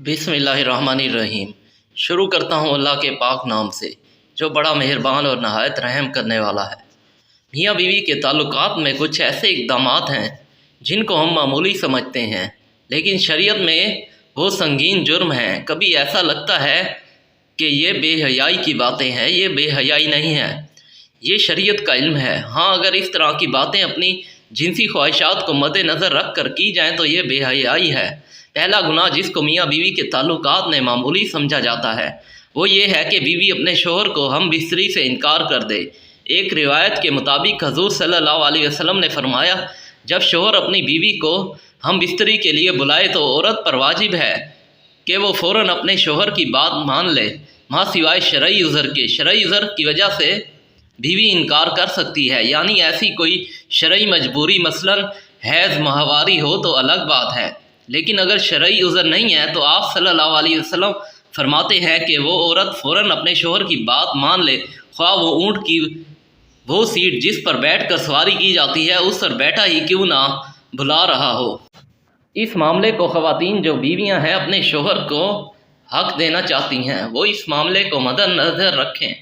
बिस्मिल्लाहिर्रहमानिर्रहीम। शुरू करता हूँ अल्लाह के पाक नाम से जो बड़ा मेहरबान और नहायत रहम करने वाला है। मियाँ बीवी के ताल्लुकात में कुछ ऐसे इक़दामात हैं जिनको हम मामूली समझते हैं, लेकिन शरीयत में वो संगीन जुर्म हैं। कभी ऐसा लगता है कि ये बेहयाई की बातें हैं, ये बेहयाई नहीं है, ये शरीयत का इल्म है। हाँ, अगर इस तरह की बातें अपनी जिनसी ख्वाहिशात को मद्देनज़र रख कर की जाएँ तो ये बेहयाई है। पहला गुनाह जिसको मियाँ बीवी के ताल्लुकात में मामूली समझा जाता है वो ये है कि बीवी अपने शोहर को हम बिस्तरी से इनकार कर दे। एक रिवायत के मुताबिक हजूर सल्लल्लाहु अलैहि वसल्लम ने फरमाया, जब शोहर अपनी बीवी को हम बिस्तरी के लिए बुलाए तो औरत पर वाजिब है कि वो फ़ौरन अपने शोहर की बात मान ले, माँ सिवाय शरई उज़र के। शरई उज़र की वजह से बीवी इनकार कर सकती है, यानी ऐसी कोई शरई मजबूरी मसलन हैज़ माहवारी हो तो अलग बात है, लेकिन अगर शरई उज़र नहीं है तो आप सल्लल्लाहु अलैहि वसल्लम फरमाते हैं कि वो औरत फ़ौरन अपने शोहर की बात मान ले, ख्वाह वो ऊँट की वो सीट जिस पर बैठकर सवारी की जाती है उस पर बैठा ही क्यों ना बुला रहा हो। इस मामले को ख़वातीन जो बीवियां हैं अपने शोहर को हक़ देना चाहती हैं वो इस मामले को मद्देनज़र रखें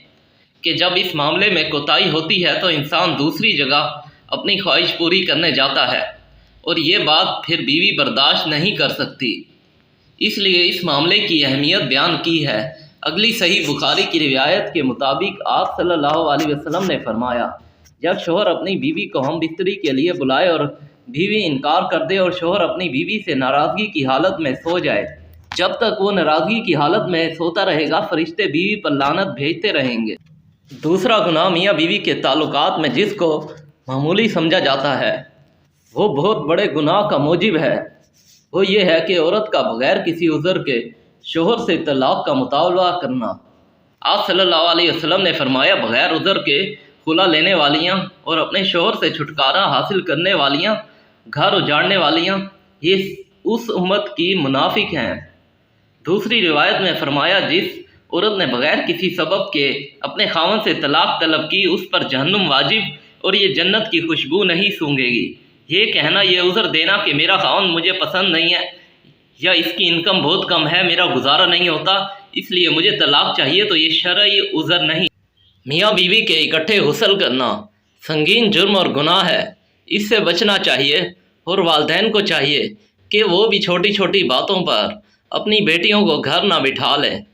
कि जब इस मामले में कोताही होती है तो इंसान दूसरी जगह अपनी ख्वाहिश पूरी करने जाता है और ये बात फिर बीवी बर्दाश्त नहीं कर सकती, इसलिए इस मामले की अहमियत बयान की है। अगली सही बुखारी की रिवायत के मुताबिक आप सल्लल्लाहु अलैहि वसल्लम ने फरमाया, जब शोहर अपनी बीवी को हम बिस्तरी के लिए बुलाए और बीवी इनकार कर दे और शोहर अपनी बीवी से नाराज़गी की हालत में सो जाए, जब तक वो नाराज़गी की हालत में सोता रहेगा फरिश्ते बीवी पर लानत भेजते रहेंगे। दूसरा गुनाह मियाँ बीवी के ताल्लुकात में जिसको मामूली समझा जाता है वो बहुत बड़े गुनाह का मूजिब है। वो ये है कि औरत का बग़ैर किसी उज़र के शोहर से तलाक़ का मुतालबा करना। आप सल्लल्लाहु अलैहि वसल्लम ने फरमाया, बग़ैर उज़र के खुला लेने वालियाँ और अपने शोहर से छुटकारा हासिल करने वालियाँ, घर उजाड़ने वालियाँ, ये उस उम्मत की मुनाफिक हैं। दूसरी रिवायत में फरमाया, जिस औरत ने बग़ैर किसी सबब के अपने खावन से तलाक़ तलब की उस पर जहन्नुम वाजिब और ये जन्नत की खुशबू नहीं सूंघेगी। ये कहना, ये उज़र देना कि मेरा खावन मुझे पसंद नहीं है या इसकी इनकम बहुत कम है, मेरा गुजारा नहीं होता इसलिए मुझे तलाक़ चाहिए, तो ये शरई उज़र नहीं। मियाँ बीवी के इकट्ठे गुस्ल करना संगीन जुर्म और गुनाह है, इससे बचना चाहिए और वालिदैन को चाहिए कि वो भी छोटी छोटी बातों पर अपनी बेटियों को घर ना बिठा लें।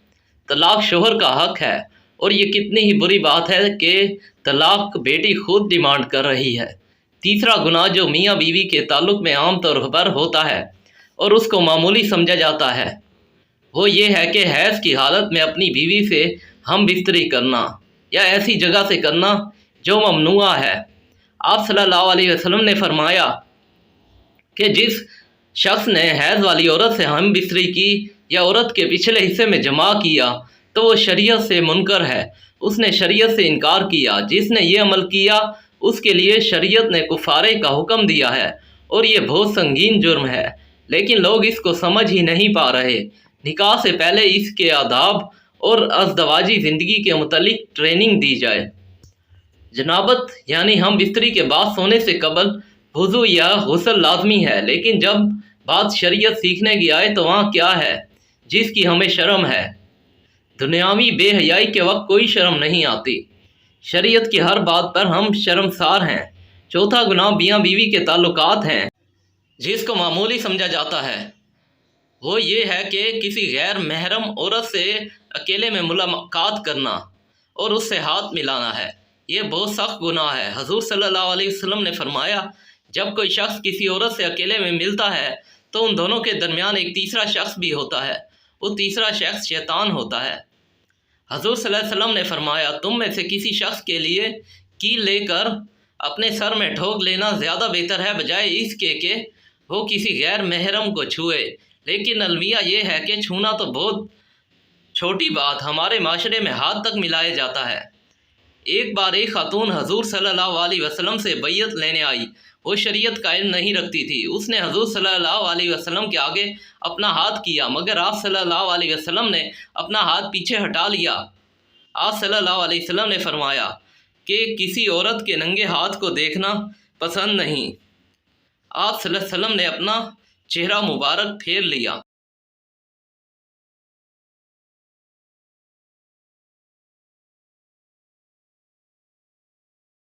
तलाक़ शोहर का हक़ है और ये कितनी ही बुरी बात है कि तलाक़ बेटी खुद डिमांड कर रही है। तीसरा गुनाह जो मियाँ बीवी के ताल्लुक़ में आम तौर पर होता है और उसको मामूली समझा जाता है वो ये है कि हैज़ की हालत में अपनी बीवी से हम बिस्तरी करना या ऐसी जगह से करना जो ममनुआ है। आप सल्लल्लाहु अलैहि वसल्लम ने फरमाया कि जिस शख्स ने हैज़ वाली औरत से हम बिस्तरी की या औरत के पिछले हिस्से में जमा किया तो वो शरीयत से मुनकर है, उसने शरीयत से इनकार किया। जिसने ये अमल किया उसके लिए शरीयत ने कुफारे का हुक्म दिया है और ये बहुत संगीन जुर्म है, लेकिन लोग इसको समझ ही नहीं पा रहे। निकाह से पहले इसके आदाब और अज़दवाजी ज़िंदगी के मुतल्लिक ट्रेनिंग दी जाए। जनाबत यानी हम बिस्तरी के बाद सोने से कबल वुज़ू या गुस्ल लाजमी है, लेकिन जब बात शरीयत सीखने की आए तो वहाँ क्या है जिसकी हमें शर्म है। दुनियावी बेहयाई के वक्त कोई शर्म नहीं आती, शरीयत की हर बात पर हम शर्मसार हैं। चौथा गुनाह मियाँ बीवी के ताल्लुकात हैं जिसको मामूली समझा जाता है वो ये है कि किसी गैर महरम औरत से अकेले में मुलाकात करना और उससे हाथ मिलाना है। ये बहुत सख्त गुनाह है। हजूर सल्लल्लाहु अलैहि वसल्लम ने फरमाया, जब कोई शख्स किसी औरत से अकेले में मिलता है तो उन दोनों के दरमियान एक तीसरा शख्स भी होता है, वो तीसरा शख्स शैतान होता है। हजूर सल्लल्लाहु अलैहि वसल्लम ने फरमाया, तुम में से किसी शख्स के लिए कील लेकर अपने सर में ठोक लेना ज़्यादा बेहतर है बजाय इसके कि वो किसी गैर महरम को छुए। लेकिन अलमिया ये है कि छूना तो बहुत छोटी बात, हमारे माशरे में हाथ तक मिलाया जाता है। एक बार एक खातून हजूर सल्लल्लाहु अलैहि वसल्लम से बैयत लेने आई, वो शरीयत का इल्म नहीं रखती थी। उसने हजूर सल्लल्लाहु अलैहि वसल्लम के आगे अपना हाथ किया मगर आप सल्लल्लाहु अलैहि वसल्लम ने अपना हाथ पीछे हटा लिया। आप सल्लल्लाहु अलैहि वसल्लम ने फरमाया कि किसी औरत के नंगे हाथ को देखना पसंद नहीं। आप सल्लल्लाहु अलैहि वसल्लम ने अपना चेहरा मुबारक फेर लिया।